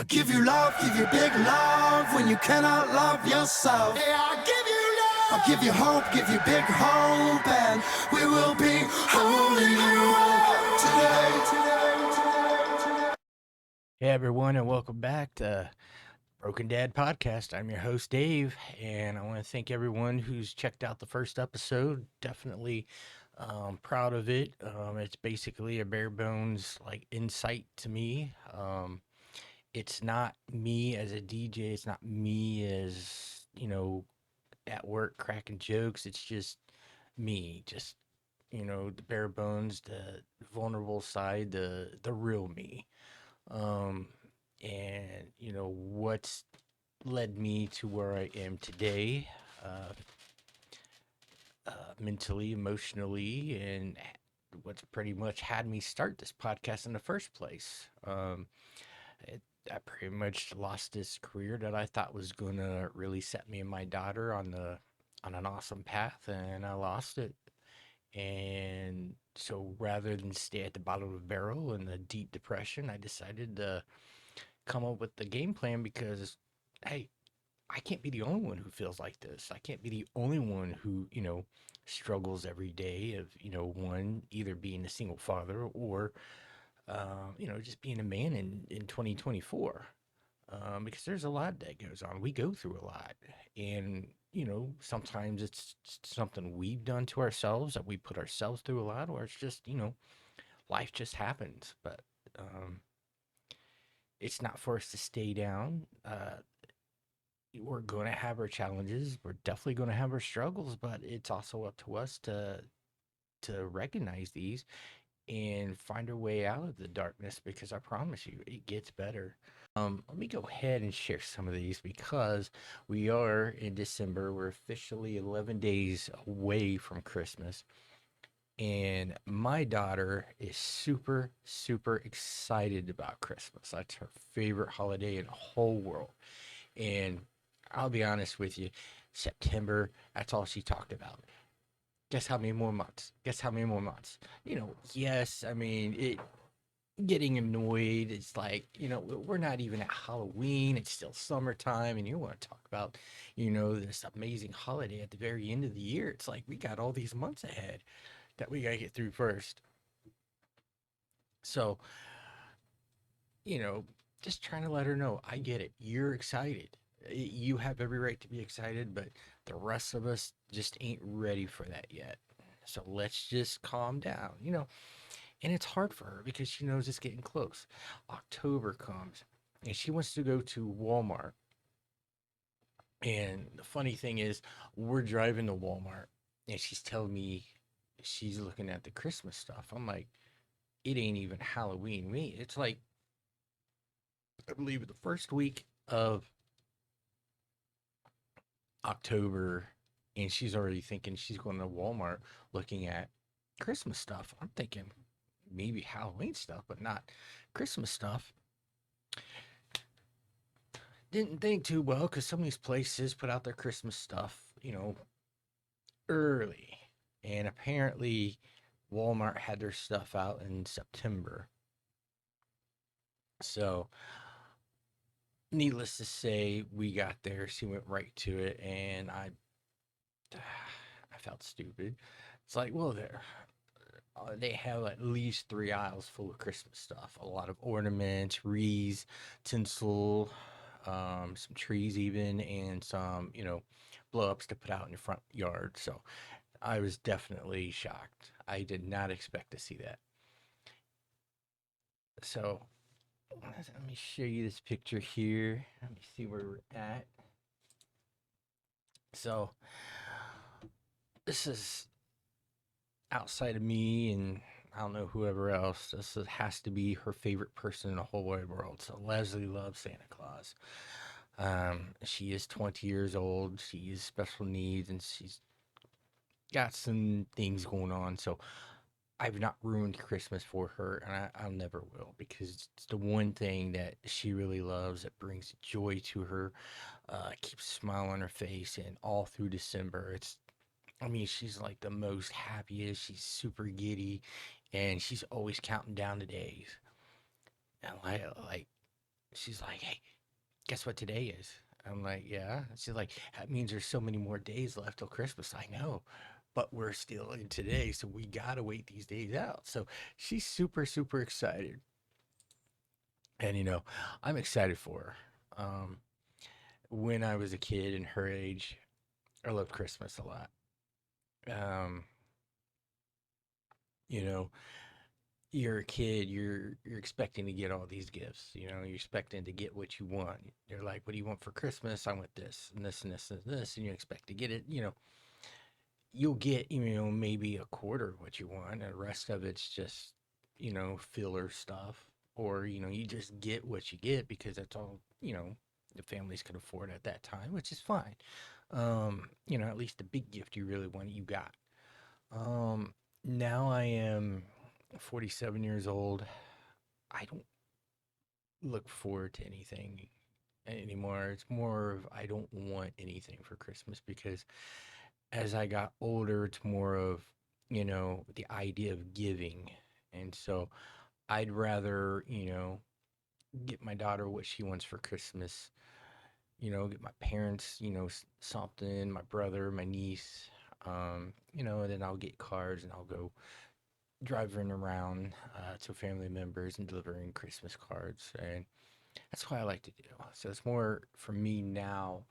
I'll give you love, give you big love when you cannot love yourself. Yeah, I'll give you love. I'll give you hope, give you big hope, and we will be holding you up today. Hey everyone, and welcome back to Broken Dad Podcast. I'm your host Dave, and I want to thank everyone who's checked out the first episode. Definitely proud of it. It's basically a bare bones like insight to me. It's not me as a DJ. It's not me as at work cracking jokes. It's just me, just the bare bones, the vulnerable side, the real me. um, and what's led me to where I am today, uh, mentally, emotionally, and what's pretty much had me start this podcast in the first place. It, I pretty much lost this career that I thought was gonna really set me and my daughter on an awesome path, and I lost it. And so rather than stay at the bottom of the barrel in a deep depression, I decided to come up with the game plan because, hey, I can't be the only one who feels like this. I can't be the only one who, struggles every day of, one, either being a single father or, just being a man in 2024. Because there's a lot that goes on. We go through a lot. And, sometimes it's something we've done to ourselves that we put ourselves through a lot, or it's just, life just happens. But, um, it's not for us to stay down. We're going to have our challenges. We're definitely going to have our struggles, but it's also up to us to recognize these and find our way out of the darkness, because I promise you it gets better. Let me go ahead and share some of these because we are in December. We're officially 11 days away from Christmas. And my daughter is super, super excited about Christmas. That's her favorite holiday in the whole world. And I'll be honest with you, September, that's all she talked about. Guess how many more months? Guess how many more months? Yes, I mean, it getting annoyed. It's like, we're not even at Halloween. It's still summertime, and you want to talk about, this amazing holiday at the very end of the year. It's like we got all these months ahead that we got to get through first. So, you know, just trying to let her know I get it. You're excited. You have every right to be excited, but the rest of us just ain't ready for that yet. So let's just calm down, And it's hard for her because she knows it's getting close. October comes and she wants to go to Walmart. And the funny thing is, we're driving to Walmart and she's telling me she's looking at the Christmas stuff. I'm like, it ain't even Halloween. It's like, I believe the first week of October, and she's already thinking she's going to Walmart looking at Christmas stuff. I'm thinking maybe Halloween stuff, but not Christmas stuff. Didn't think too well because some of these places put out their Christmas stuff, early. And apparently, Walmart had their stuff out in September. So, needless to say, we got there. She went right to it, and I felt stupid. It's like, well, they have at least 3 aisles full of Christmas stuff. A lot of ornaments, wreaths, tinsel, some trees even, and some, blow ups to put out in your front yard. So I was definitely shocked. I did not expect to see that. So let me show you this picture here. Let me see where we're at. So this is outside of me and I don't know whoever else. Has to be her favorite person in the whole wide world. So Leslie loves Santa Claus. She is 20 years old. She has special needs and she's got some things going on. So I've not ruined Christmas for her, and I'll never will because it's the one thing that she really loves that brings joy to her, keeps a smile on her face, and all through December, I mean, she's like the most happiest. She's super giddy, and she's always counting down the days. And like She's like, "Hey, guess what today is?" I'm like, "Yeah." She's like, "That means there's so many more days left till Christmas." I know, but we're still in today, so we gotta wait these days out. So she's super, super excited. And, I'm excited for her. When I was a kid and her age, I loved Christmas a lot. Um, you know, you're a kid, you're expecting to get all these gifts. You're expecting to get what you want. You're like, what do you want for Christmas? I want this and this and this and this, and you expect to get it. You'll get, maybe a quarter of what you want, and the rest of it's just, filler stuff. Or, you just get what you get because that's all, the families could afford at that time, which is fine. At least the big gift you really want, you got. Now I am 47 years old. I don't look forward to anything anymore. It's more of I don't want anything for Christmas because as I got older, it's more of, the idea of giving. And so I'd rather, get my daughter what she wants for Christmas, get my parents, something, my brother, my niece, and then I'll get cards and I'll go driving around to family members and delivering Christmas cards. And that's what I like to do. So it's more for me now,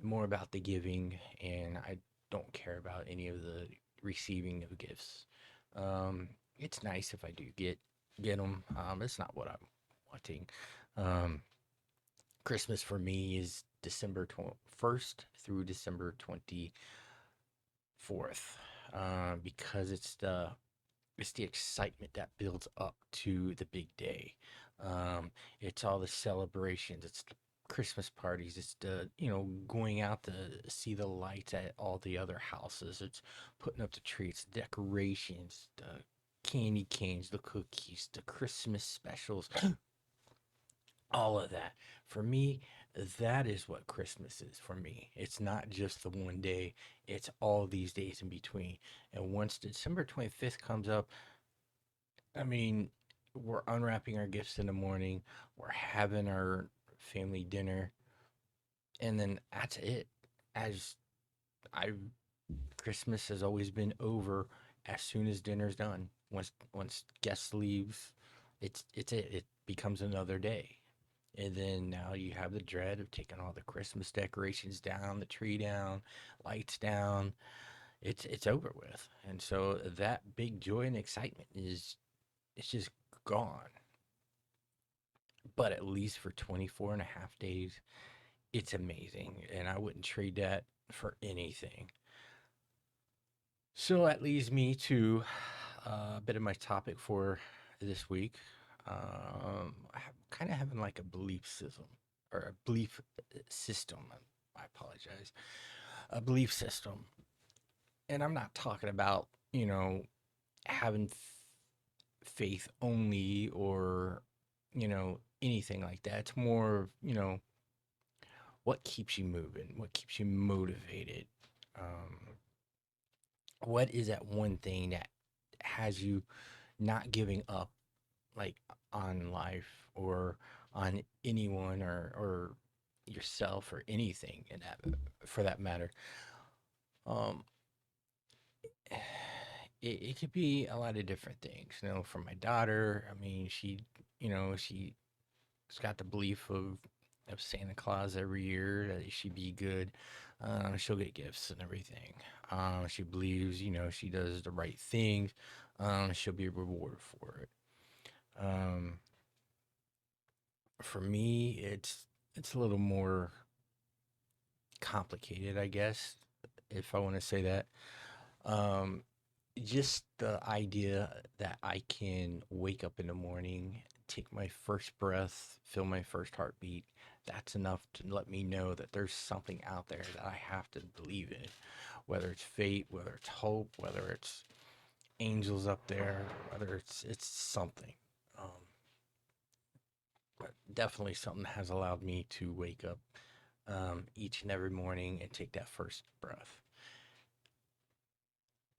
more about the giving, and I don't care about any of the receiving of gifts. It's nice if I do get them. It's not what I'm wanting. Um, Christmas for me is December 1st through December 24th, because it's the excitement that builds up to the big day. Um, it's all the celebrations. It's the Christmas parties. It's the, going out to see the lights at all the other houses. It's putting up the trees, decorations, the candy canes, the cookies, the Christmas specials, all of that. For me, that is what Christmas is for me. It's not just the one day, it's all these days in between. And once December 25th comes up, I mean, we're unwrapping our gifts in the morning, we're having our family dinner, and then that's it. As I Christmas has always been over as soon as dinner's done. Once guests leaves, it's it. It becomes another day. And then now you have the dread of taking all the Christmas decorations down, the tree down, lights down. It's over with. And so that big joy and excitement is it's just gone. But at least for 24 and a half days, it's amazing. And I wouldn't trade that for anything. So that leads me to a bit of my topic for this week. I'm kind of having like a belief system or a belief system. I apologize. A belief system. And I'm not talking about, having faith only or, anything like that. It's more of, what keeps you moving? What keeps you motivated? Um, what is that one thing that has you not giving up, like on life or on anyone or yourself or anything in that for that matter? Um, it could be a lot of different things. For my daughter, I mean, she's got the belief of Santa Claus every year that she be good. She'll get gifts and everything. She believes, she does the right things. She'll be rewarded for it. Um, for me, it's a little more complicated, I guess, if I want to say that. Um, just the idea that I can wake up in the morning, take my first breath, feel my first heartbeat, that's enough to let me know that there's something out there that I have to believe in. Whether it's fate, whether it's hope, whether it's angels up there, whether it's something. Um, but definitely something has allowed me to wake up each and every morning and take that first breath.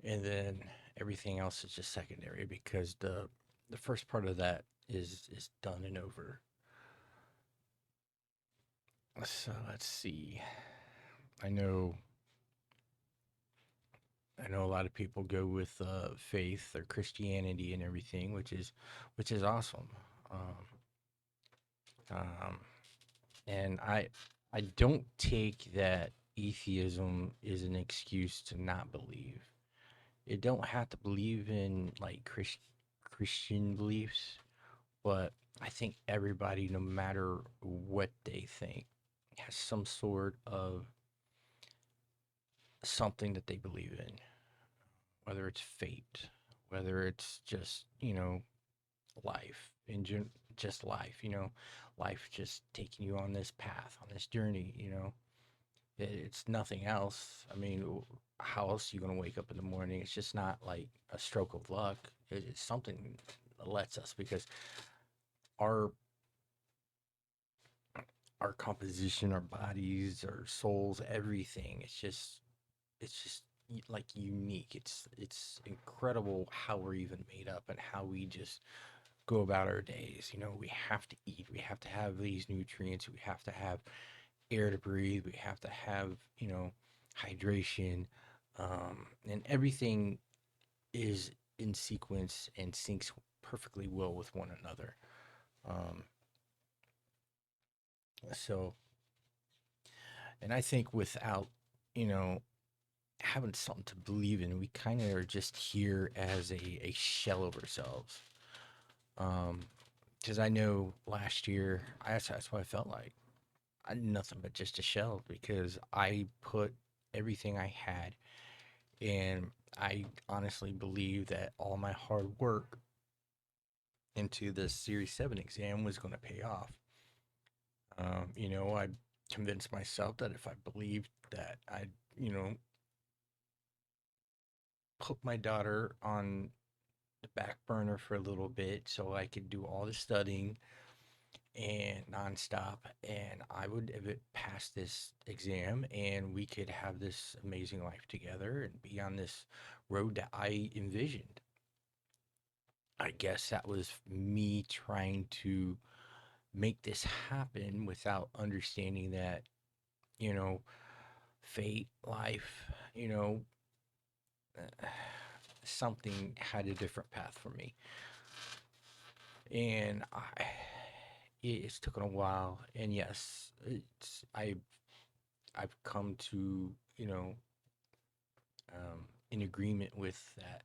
And then everything else is just secondary because the first part of that is done and over. So let's see. I know I know a lot of people go with faith or Christianity and everything, which is awesome. Um, um, and I don't take that atheism is an excuse to not believe. You don't have to believe in like Christian beliefs, but I think everybody, no matter what they think, has some sort of something that they believe in, whether it's fate, whether it's just, life just life, life just taking you on this path, on this journey, it's nothing else. I mean, how else are you going to wake up in the morning? It's just not like a stroke of luck. It's something that lets us, because our our composition, our bodies, our souls, everything. It's just like unique. It's incredible how we're even made up and how we just go about our days. We have to eat. We have to have these nutrients. We have to have air to breathe. We have to have, hydration. And everything is in sequence and syncs perfectly well with one another. Um, so, and I think without, you know, having something to believe in, we kind of are just here as a shell of ourselves. Um, because I know last year, that's what I felt like. I nothing but just a shell, because I put everything I had, and I honestly believe that all my hard work into this Series 7 exam was going to pay off. I convinced myself that if I believed that I'd, you know, put my daughter on the back burner for a little bit so I could do all the studying and nonstop, and I would pass this exam, and we could have this amazing life together and be on this road that I envisioned. I guess that was me trying to make this happen without understanding that, you know, fate, life, uh, something had a different path for me. And it's taken a while. And yes, I've come to, in agreement with that.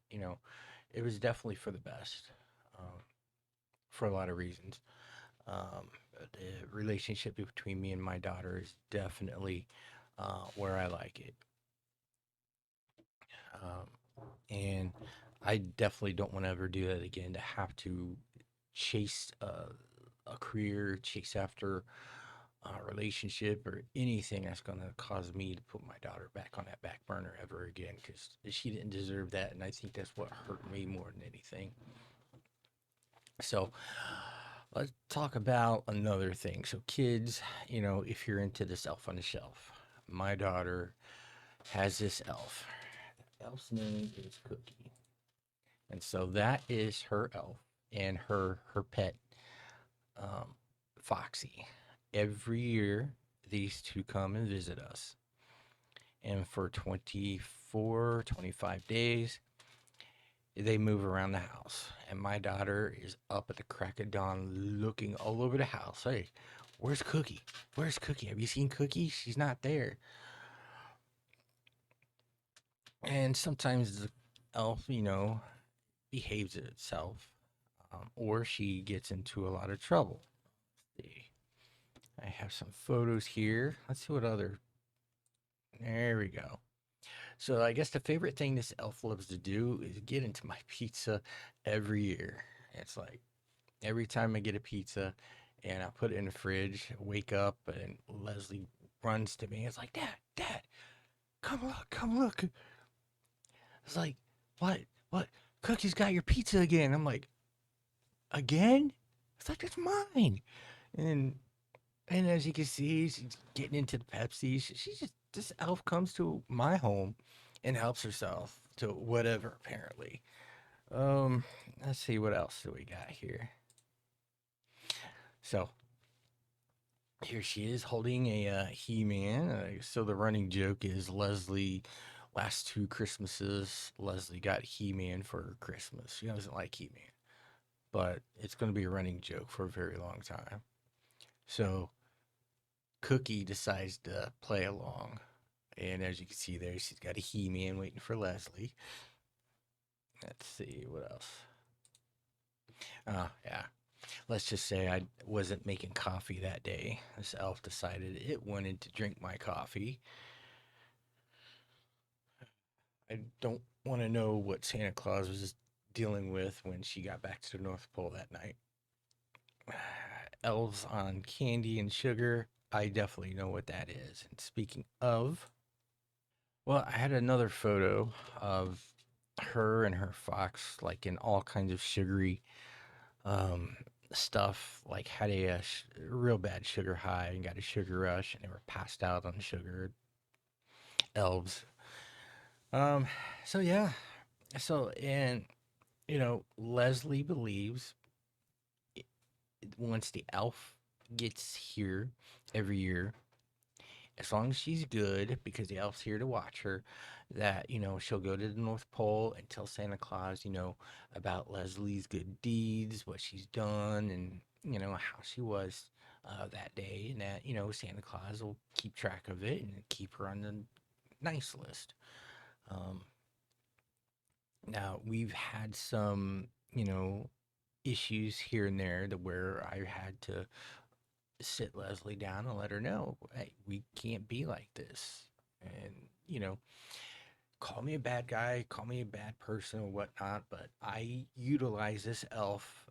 It was definitely for the best, um, for a lot of reasons. Um, the relationship between me and my daughter is definitely where I like it. And I definitely don't want to ever do that again, to have to chase a career, chase after a relationship or anything that's going to cause me to put my daughter back on that back burner ever again, because she didn't deserve that. And I think that's what hurt me more than anything. So let's talk about another thing. So, kids, if you're into this elf on the shelf, my daughter has this elf. The elf's name is Cookie. And so that is her elf and her pet, um, Foxy. Every year, these two come and visit us. And for 24, 25 days, they move around the house. And my daughter is up at the crack of dawn looking all over the house. Hey, where's Cookie? Where's Cookie? Have you seen Cookie? She's not there. And sometimes the elf, behaves itself, or she gets into a lot of trouble. I have some photos here. Let's see what other. There we go. So I guess the favorite thing this elf loves to do is get into my pizza every year. It's like every time I get a pizza and I put it in the fridge, I wake up and Leslie runs to me. It's like, Dad, come look, come look. It's like, what? What? Cookie's got your pizza again. I'm like, again? It's like, it's mine. And And as you can see, she's getting into the Pepsi. She just, this elf comes to my home and helps herself to whatever, apparently. Um, let's see what else do we got here. So here she is holding a He-Man. So the running joke is Leslie, last two Christmases, Leslie got He-Man for her Christmas. She doesn't like He-Man, but it's going to be a running joke for a very long time. So Cookie decides to play along. And as you can see there, she's got a He-Man waiting for Leslie. Let's see, what else? Oh, yeah. Let's just say I wasn't making coffee that day. This elf decided it wanted to drink my coffee. I don't want to know what Santa Claus was dealing with when she got back to the North Pole that night. Elves on candy and sugar. I definitely know what that is. And speaking of, well, I had another photo of her and her fox, like in all kinds of sugary um, stuff. Like had a real bad sugar high and got a sugar rush, and they were passed out on sugar. Elves. Um, so yeah. So and Leslie believes once the elf gets here every year, as long as she's good, because the elf's here to watch her, that, she'll go to the North Pole and tell Santa Claus, about Leslie's good deeds, what she's done, and, how she was that day, and that, Santa Claus will keep track of it and keep her on the nice list. Um, Now, we've had some, issues here and there to where I had to sit Leslie down and let her know, hey, we can't be like this. And, call me a bad guy, call me a bad person or whatnot, but I utilize this elf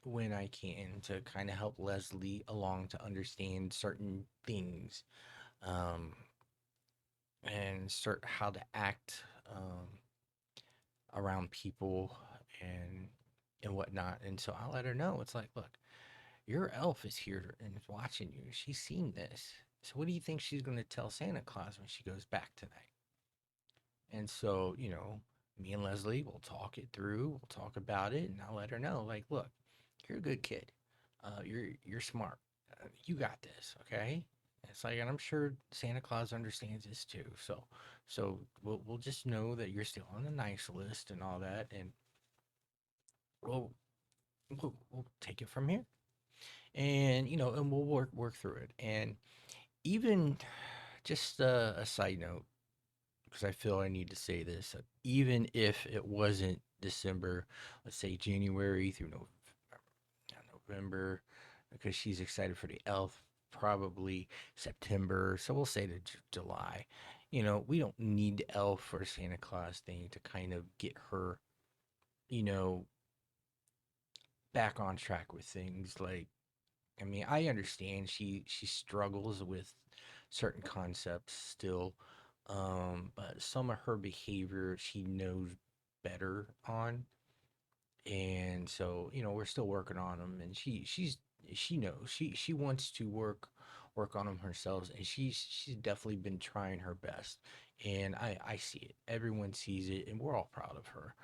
when I can to kind of help Leslie along to understand certain things, um, and start how to act around people and whatnot. And so I let her know, it's like, look, your elf is here and is watching you. She's seen this. So what do you think she's going to tell Santa Claus when she goes back tonight? And so, me and Leslie will talk it through. We'll talk about it, and I'll let her know, like, look, you're a good kid. You're smart. You got this, okay? It's like, and I'm sure Santa Claus understands this too. So we'll just know that you're still on the nice list and all that, and we'll we'll take it from here. And and we'll work through it. And even just a side note, because I feel I need to say this, even if it wasn't December, let's say January through November, because she's excited for the elf, probably September, so we'll say to July. We don't need the elf or Santa Claus thing to kind of get her, you know, back on track with things. Like, I mean, I understand she struggles with certain concepts still, but some of her behavior she knows better on, and so we're still working on them. And she knows she wants to work on them herself, and she's definitely been trying her best, and I see it. Everyone sees it, and we're all proud of her.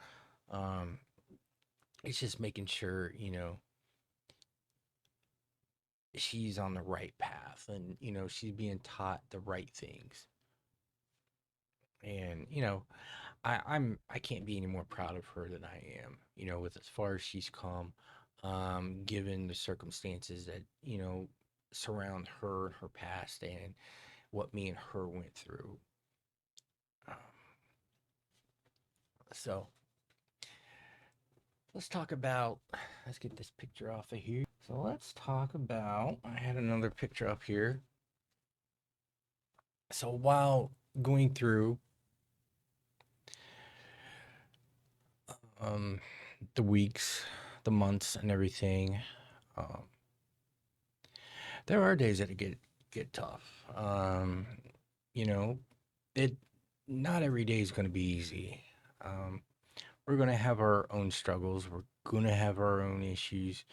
Um, it's just making sure she's on the right path, and she's being taught the right things. And I can't be any more proud of her than I am, with as far as she's come, given the circumstances that surround her and her past, and what me and her went through. um, so let's get this picture off of here. So let's talk about, I had another picture up here. So while going through um, the weeks, the months, and everything, um, there are days that it get tough. You know, it not every day is going to be easy. Um, we're going to have our own struggles. We're going to have our own issues.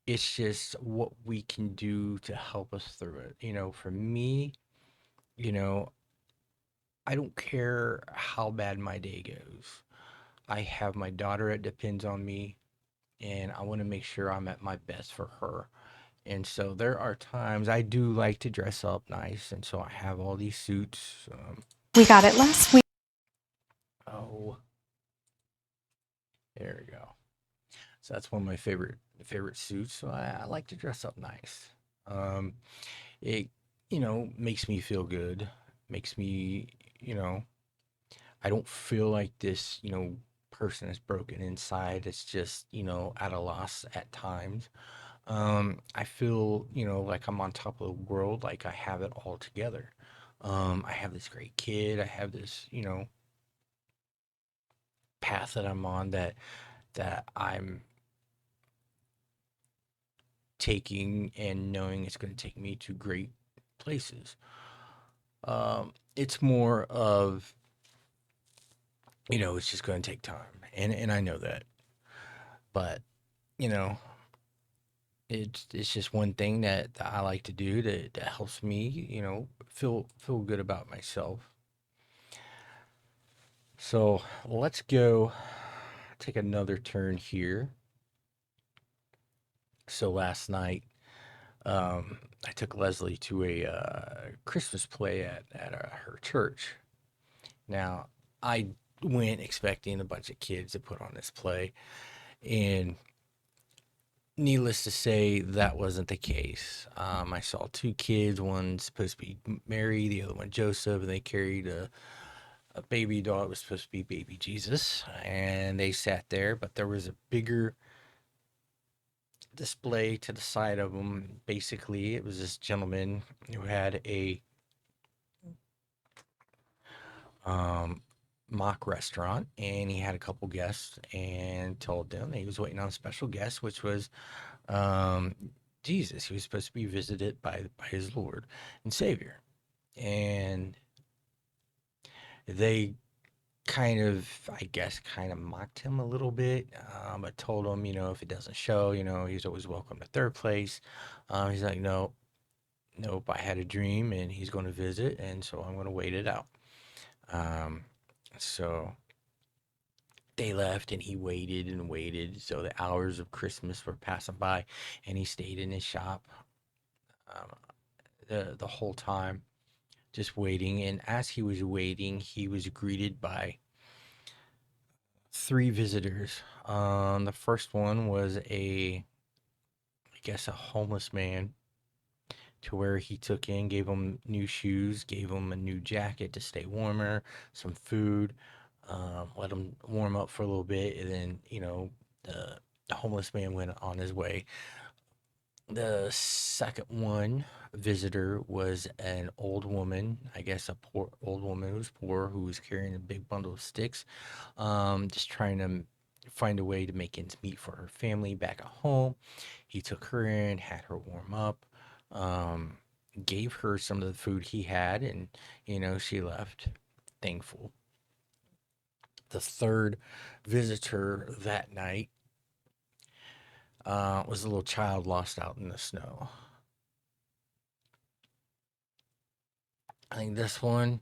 It's just what we can do to help us through it. For me, you know, I don't care how bad my day goes. I have my daughter that depends on me, and I want to make sure I'm at my best for her. And so there are times I do like to dress up nice, and so I have all these suits. We got it last week. Oh, there we go. So that's one of my favorite suits. So I like to dress up nice. Um, it makes me feel good. Makes me you know I don't feel like this person is broken inside. It's just at a loss at times. I feel like I'm on top of the world. Like I have it all together. I have this great kid. I have this path that I'm on that I'm taking and knowing it's going to take me to great places. It's more of, it's just going to take time. And I know that. But, you know, it's just one thing that I like to do that helps me, feel good about myself. So let's go take another turn here. So last night, I took Leslie to a Christmas play at her church. Now, I went expecting a bunch of kids to put on this play, and needless to say, that wasn't the case. I saw two kids, one supposed to be Mary, the other one Joseph, and they carried a baby doll that was supposed to be baby Jesus, and they sat there, but there was a bigger display to the side of them. Basically, it was this gentleman who had a um, mock restaurant, and he had a couple guests and told them that he was waiting on a special guest, which was um, Jesus. He was supposed to be visited by his Lord and Savior, and they kind of, I guess, kind of mocked him a little bit, but told him, if it doesn't show, he's always welcome to third place. He's like, no, nope, I had a dream, and he's going to visit, and so I'm going to wait it out. Um, so they left, and he waited and waited. So the hours of Christmas were passing by, and he stayed in his shop um, the whole time, just waiting. And as he was waiting, he was greeted by three visitors. The first one was I guess, a homeless man, to where he took in, gave him new shoes, gave him a new jacket to stay warmer, some food, let him warm up for a little bit, and then the homeless man went on his way. The second one visitor was an old woman, I guess a poor old woman who was poor, who was carrying a big bundle of sticks, just trying to find a way to make ends meet for her family back at home. He took her in, had her warm up, um, gave her some of the food he had, and she left thankful. The third visitor that night was a little child lost out in the snow. I think this one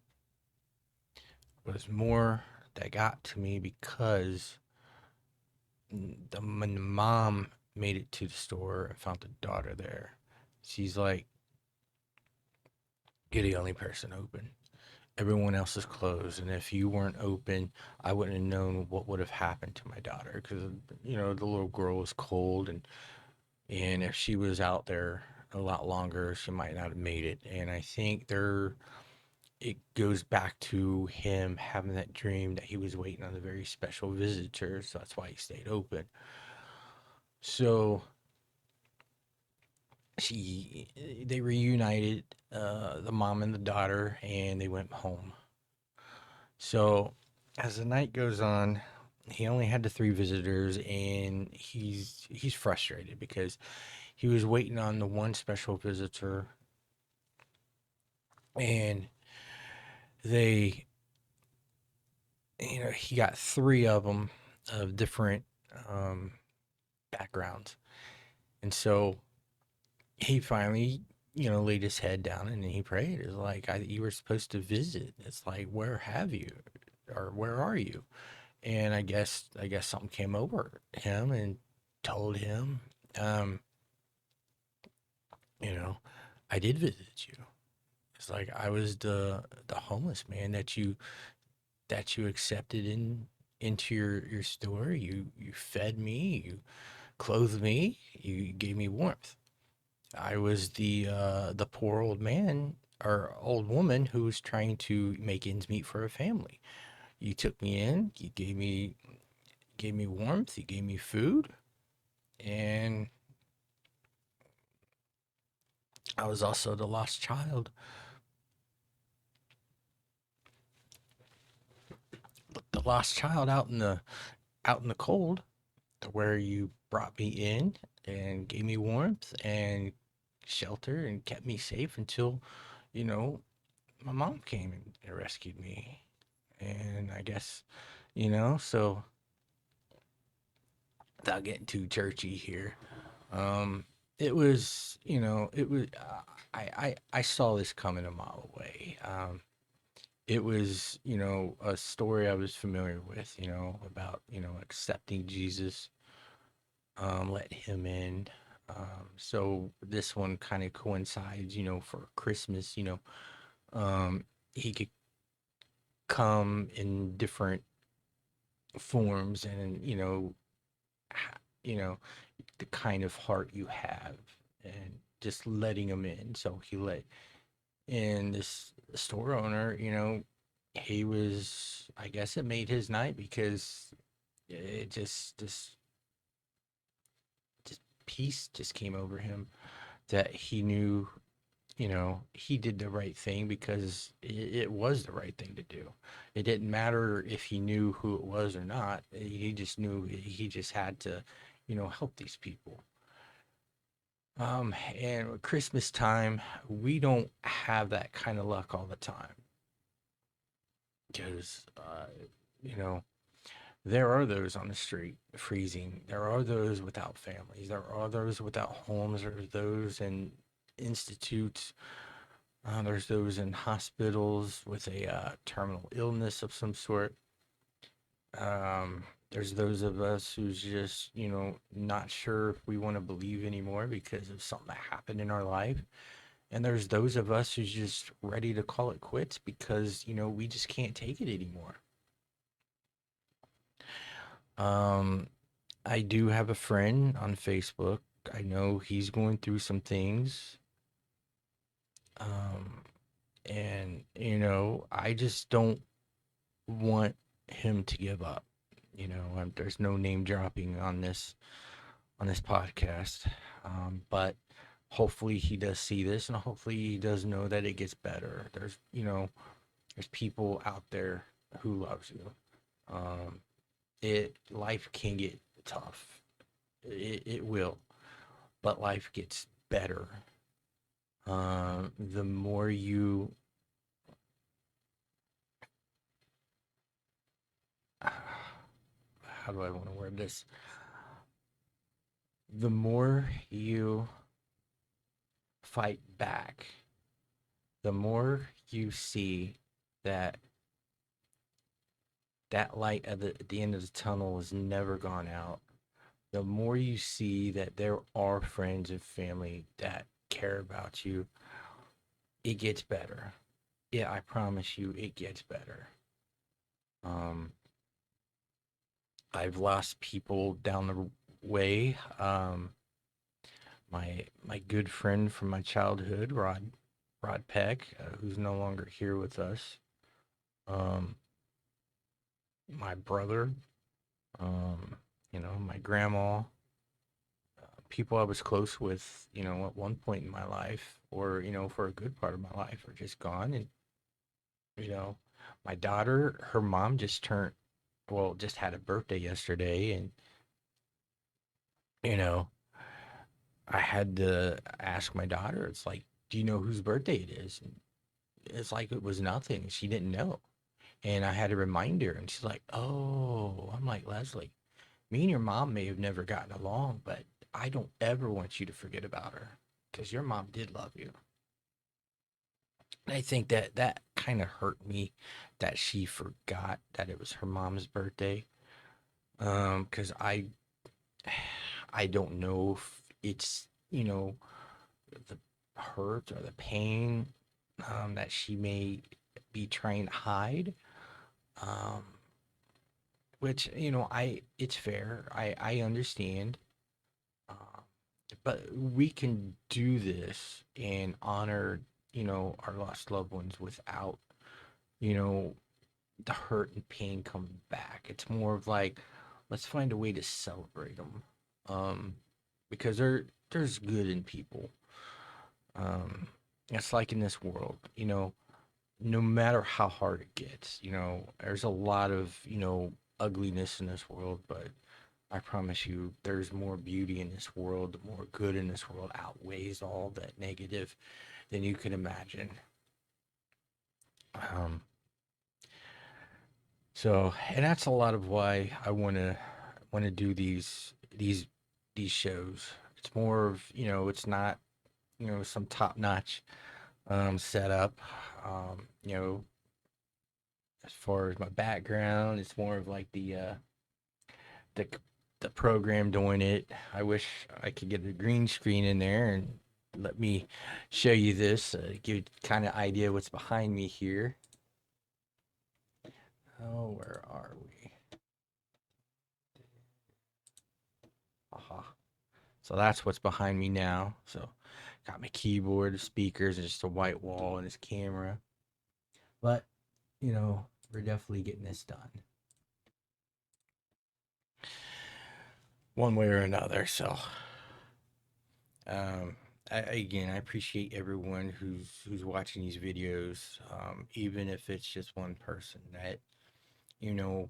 was more that got to me because when the mom made it to the store and found the daughter there, she's like, "You're the only person open. Everyone else is closed, and if you weren't open, I wouldn't have known what would have happened to my daughter, because the little girl was cold, and if she was out there a lot longer, she might not have made it." And I think it goes back to him having that dream that he was waiting on a very special visitor, so that's why he stayed open. So she they reunited, the mom and the daughter, and they went home. So as the night goes on, he only had the three visitors, and he's frustrated because he was waiting on the one special visitor, and they he got three of them of different um, backgrounds, and so he finally laid his head down and he prayed. It's like, you were supposed to visit. It's like, where have you, or where are you? And I guess something came over him and told him, um you know, I did visit you. It's like I was the homeless man that you accepted into your store. You fed me, you clothed me, you gave me warmth. I was the poor old man or old woman who was trying to make ends meet for a family. You took me in, you gave me warmth, you gave me food, and I was also the lost child. The lost child out in the cold, to where you brought me in and gave me warmth and shelter and kept me safe until, you know, my mom came and rescued me. And I guess, so without getting too churchy here, um, it was, I saw this coming a mile away. It was, a story I was familiar with, about, accepting Jesus, let him in. So this one kind of coincides, for Christmas, he could come in different forms and, you know, the kind of heart you have and just letting him in. So he let in this store owner, he was, I guess it made his night because it just peace just came over him that he knew, he did the right thing because it was the right thing to do. It didn't matter if he knew who it was or not. He just knew he just had to, help these people. And with Christmas time, we don't have that kind of luck all the time because, you know, there are those on the street freezing. There are those without families. There are those without homes. There's those in institutes. There's those in hospitals with a terminal illness of some sort. There's those of us who's just, not sure if we want to believe anymore because of something that happened in our life. And there's those of us who's just ready to call it quits because, we just can't take it anymore. Um, I do have a friend on Facebook. I know he's going through some things. Um, and, I just don't want him to give up. There's no name dropping on this podcast, but hopefully he does see this, and hopefully he does know that it gets better. There's people out there who loves you. Um, it life can get tough. It will, but life gets better. The more you how do I want to word this? The more you fight back, the more you see that that light at the end of the tunnel has never gone out. The more you see that there are friends and family that care about you, it gets better. Yeah, I promise you, it gets better. Um, I've lost people down the way. My good friend from my childhood, Rod Peck, who's no longer here with us. Um, my brother, um, my grandma, people I was close with, at one point in my life, or for a good part of my life, are just gone. And you know, my daughter, her mom just had a birthday yesterday, and you know, I had to ask my daughter. It's like, do you know whose birthday it is? And it's like it was nothing. She didn't know. And I had to remind her, and she's like, "Oh," I'm like, "Leslie, me and your mom may have never gotten along, but I don't ever want you to forget about her because your mom did love you." And I think that that kind of hurt me that she forgot that it was her mom's birthday. Because I don't know if it's, the hurt or the pain that she may be trying to hide. Um, which it's fair. I understand. Um, but we can do this and honor our lost loved ones without you know the hurt and pain coming back. It's more of like, let's find a way to celebrate them, um, because there's good in people. Um, it's like in this world, no matter how hard it gets, there's a lot of ugliness in this world, but I promise you, there's more beauty in this world. The more good in this world outweighs all that negative than you can imagine. Um, and that's a lot of why I want to do these shows. It's more of it's not some top notch setup. You know, as far as my background, it's more of like the the program doing it. I wish I could get a green screen in there and let me show you this. Give you kind of idea what's behind me here. Oh, where are we? Aha. So that's what's behind me now. So got my keyboard, speakers, and just a white wall and his camera. But, we're definitely getting this done one way or another. So, um, again, I appreciate everyone who's watching these videos, even if it's just one person that you know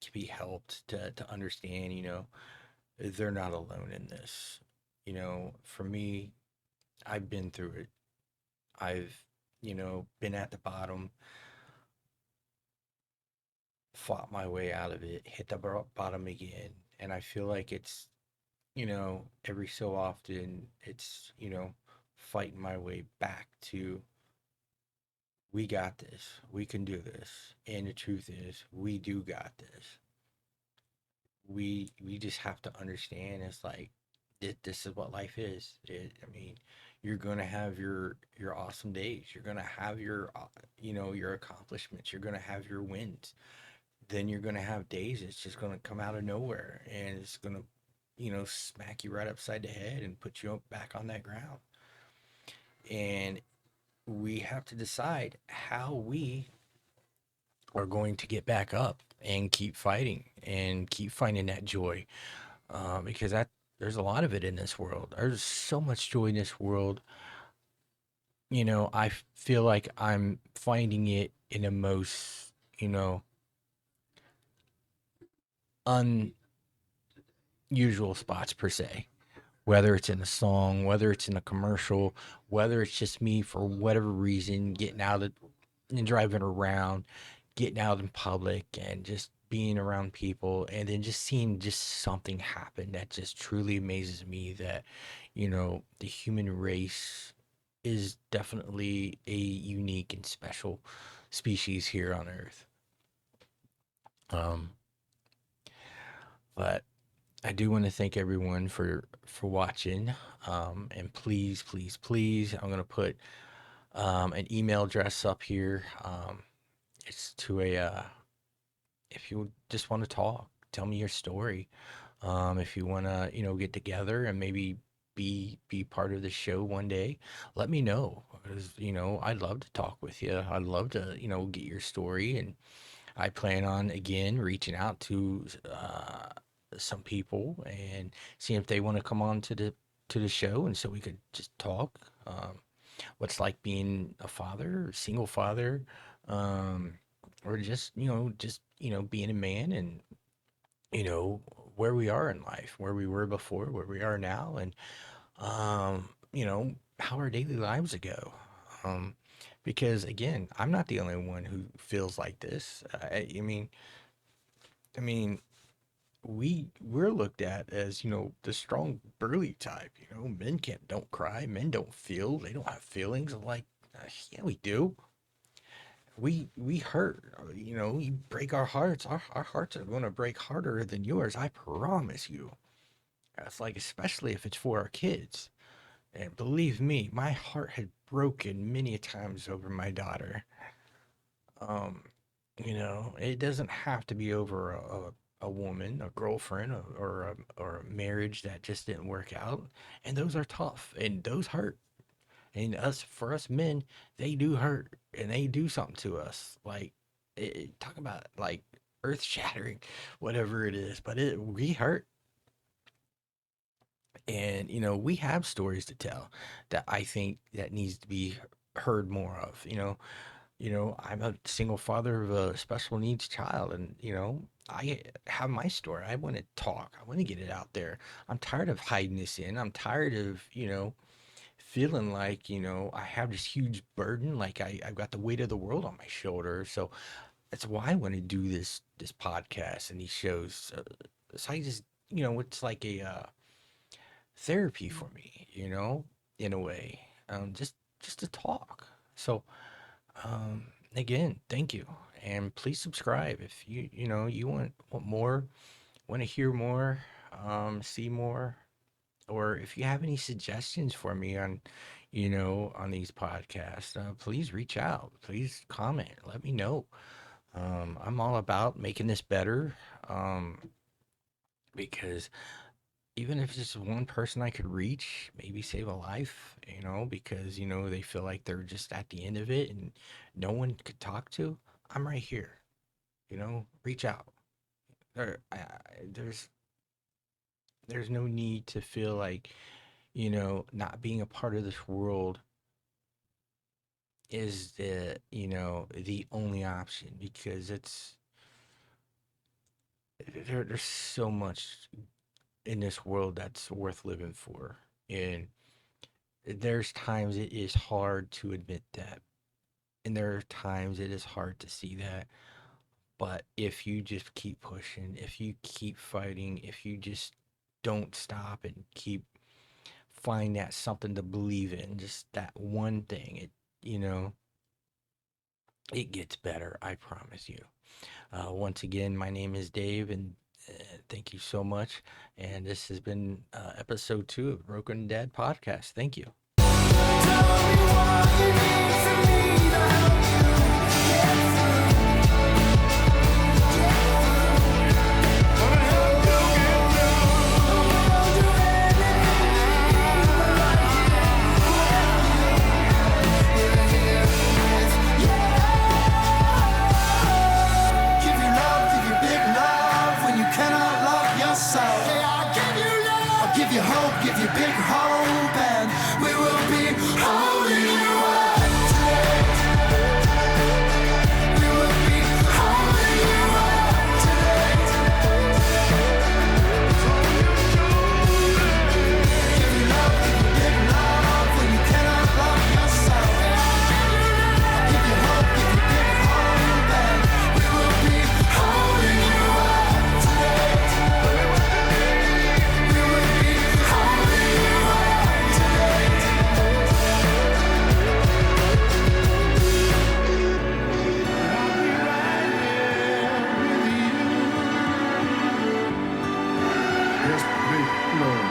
can be helped to understand. They're not alone in this. For me, I've been through it. I've been at the bottom, fought my way out of it, hit the bottom again, and I feel like it's every so often it's fighting my way back to, we got this, we can do this, and the truth is we do got this. We just have to understand, it's like this is what life is. I mean, you're gonna have your awesome days, you're gonna have your your accomplishments, you're gonna have your wins. Then you're gonna have days it's just gonna come out of nowhere and it's gonna smack you right upside the head and put you back on that ground. And we have to decide how we are going to get back up and keep fighting and keep finding that joy, because that there's a lot of it in this world. There's so much joy in this world. I feel like I'm finding it in the most unusual spots per se, whether it's in a song, whether it's in a commercial, whether it's just me for whatever reason getting out and driving around, getting out in public and just being around people and then just seeing just something happen that just truly amazes me that the human race is definitely a unique and special species here on earth. Um but I do want to thank everyone for watching. And please, please, please, I'm gonna put an email address up here. It's to a if you just want to talk, tell me your story. If you want to, get together and maybe be part of the show one day, let me know because I'd love to talk with you. I'd love to get your story, and I plan on again reaching out to some people and seeing if they want to come on to the show, and so we could just talk. What's like being a father, single father, um, or just being a man, and you know where we are in life, where we were before, where we are now, and how our daily lives go. Um, because again, I'm not the only one who feels like this. I mean, we're looked at as the strong burly type. Men can't don't cry, men don't feel, they don't have feelings. I'm like, yeah, we do. We hurt, we break our hearts. Our hearts are going to break harder than yours, I promise you. It's like, especially if it's for our kids. And believe me, my heart had broken many a times over my daughter. Um, it doesn't have to be over a woman, a girlfriend, or a marriage that just didn't work out. And those are tough, and those hurt. And for us men, they do hurt, and they do something to us. Like, talk about like earth shattering, whatever it is. But we hurt, and we have stories to tell that I think that needs to be heard more of. I'm a single father of a special needs child, and I have my story. I want to talk. I want to get it out there. I'm tired of hiding this in. I'm tired of feeling like I have this huge burden, like I've got the weight of the world on my shoulders. So that's why I want to do this podcast and these shows. So I just it's like a therapy for me, in a way, just to talk. So um, again, thank you, and please subscribe if you want more, want to hear more, see more, or if you have any suggestions for me on on these podcasts, please reach out, please comment, let me know. I'm all about making this better, um, because even if it's just one person I could reach, maybe save a life, because they feel like they're just at the end of it and no one could talk to, I'm right here. Reach out. There's no need to feel like not being a part of this world is the only option, because there's so much in this world that's worth living for. And there's times it is hard to admit that. And there are times it is hard to see that. But if you just keep pushing, if you keep fighting, if you just don't stop and keep find that something to believe in, just that one thing, you know, it gets better. I promise you. Once again, my name is Dave, and thank you so much. And this has been episode 2 of Broken Dad Podcast. Thank you. Give you love, give you big love when you cannot love yourself. Hey, I'll give you love. I'll give you hope, give you big hope, and we will be holding you up today. We will be holding you up today. Give you love, give you big love when you cannot love yourself. I'll give you hope, give you big hope, and we will be holding you up today. We will be holding you up today. Yes, big love.